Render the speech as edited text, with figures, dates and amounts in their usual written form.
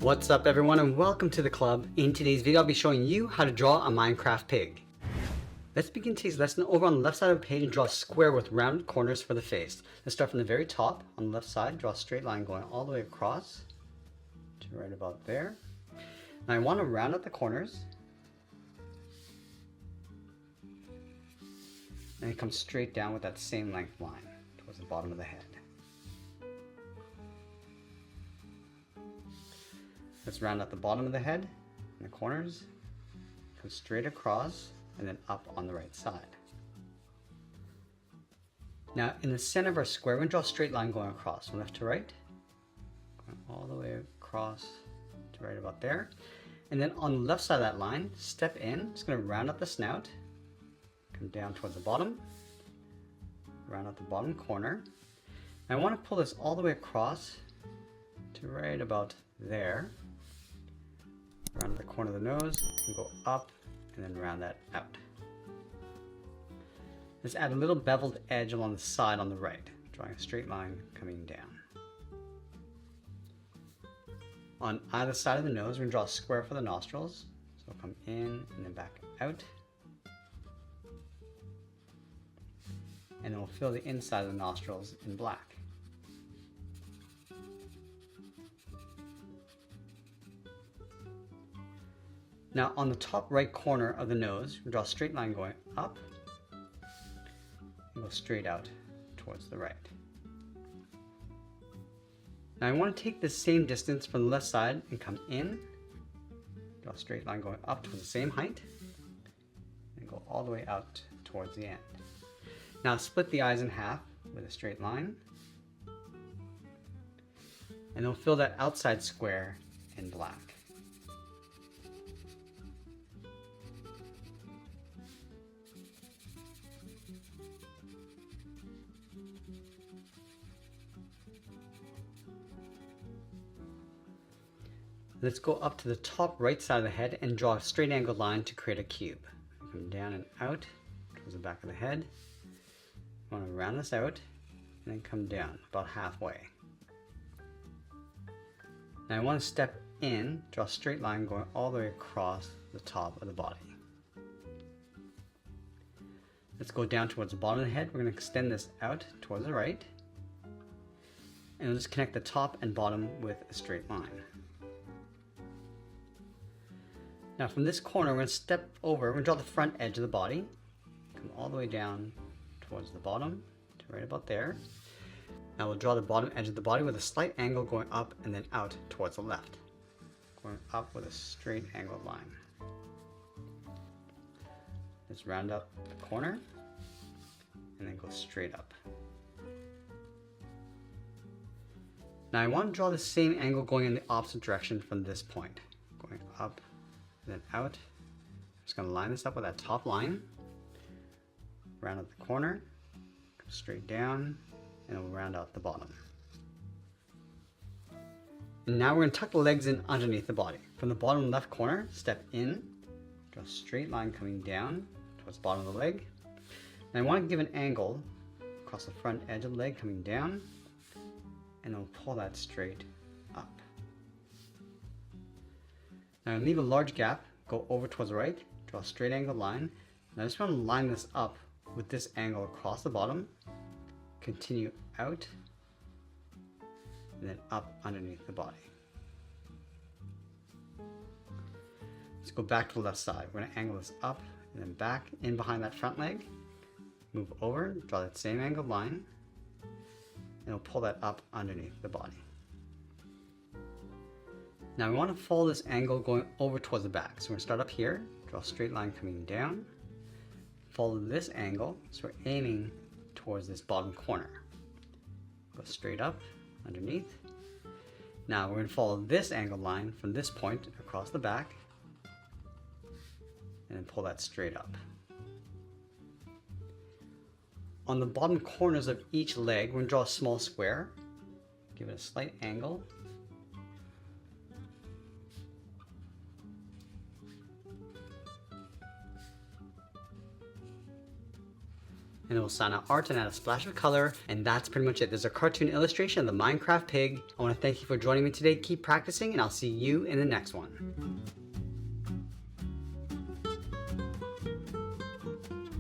What's up everyone and welcome to the club. In today's video I'll be showing you how to draw a Minecraft pig. Let's begin today's lesson over on the left side of the page and draw a square with rounded corners for the face. Let's start from the very top on the left side, draw a straight line going all the way across to right about there. Now I want to round up the corners and it comes straight down with that same length line towards the bottom of the head. Let's round out the bottom of the head and the corners, come straight across and then up on the right side. Now in the center of our square, we're going to draw a straight line going across from left to right, going all the way across to right about there. And then on the left side of that line, step in, just going to round up the snout, come down towards the bottom, round out the bottom corner. And I want to pull this all the way across to right about there. Round the corner of the nose, and go up, and then round that out. Let's add a little beveled edge along the side on the right, drawing a straight line coming down. On either side of the nose, we're going to draw a square for the nostrils. So come in and then back out. And then we'll fill the inside of the nostrils in black. Now on the top right corner of the nose, we draw a straight line going up and go straight out towards the right. Now I want to take the same distance from the left side and come in, draw a straight line going up to the same height, and go all the way out towards the end. Now split the eyes in half with a straight line, and we'll fill that outside square in black. Let's go up to the top right side of the head and draw a straight angled line to create a cube. Come down and out towards the back of the head. I want to round this out and then come down about halfway. Now I want to step in, draw a straight line going all the way across the top of the body. Let's go down towards the bottom of the head. We're going to extend this out towards the right. And we'll just connect the top and bottom with a straight line. Now from this corner, we're going to step over, we're going to draw the front edge of the body, come all the way down towards the bottom, to right about there. Now we'll draw the bottom edge of the body with a slight angle going up and then out towards the left. Going up with a straight angled line. Let's round up the corner, and then go straight up. Now I want to draw the same angle going in the opposite direction from this point, going up then out. I'm just going to line this up with that top line, round out the corner, come straight down, and we'll round out the bottom. And now we're going to tuck the legs in underneath the body. From the bottom left corner, step in, draw a straight line coming down towards the bottom of the leg. And I want to give an angle across the front edge of the leg coming down, and we'll pull that straight up. Now leave a large gap, go over towards the right, draw a straight angle line. And I just want to line this up with this angle across the bottom, continue out, and then up underneath the body. Let's go back to the left side. We're going to angle this up and then back in behind that front leg, move over, draw that same angled line, and we'll pull that up underneath the body. Now we want to follow this angle going over towards the back. So we're going to start up here, draw a straight line coming down, follow this angle, so we're aiming towards this bottom corner. Go straight up, underneath. Now we're going to follow this angled line from this point across the back, and then pull that straight up. On the bottom corners of each leg, we're going to draw a small square, give it a slight angle, and it will sign out art and add a splash of color, and that's pretty much it. There's a cartoon illustration of the Minecraft pig. I want to thank you for joining me today. Keep practicing, and I'll see you in the next one.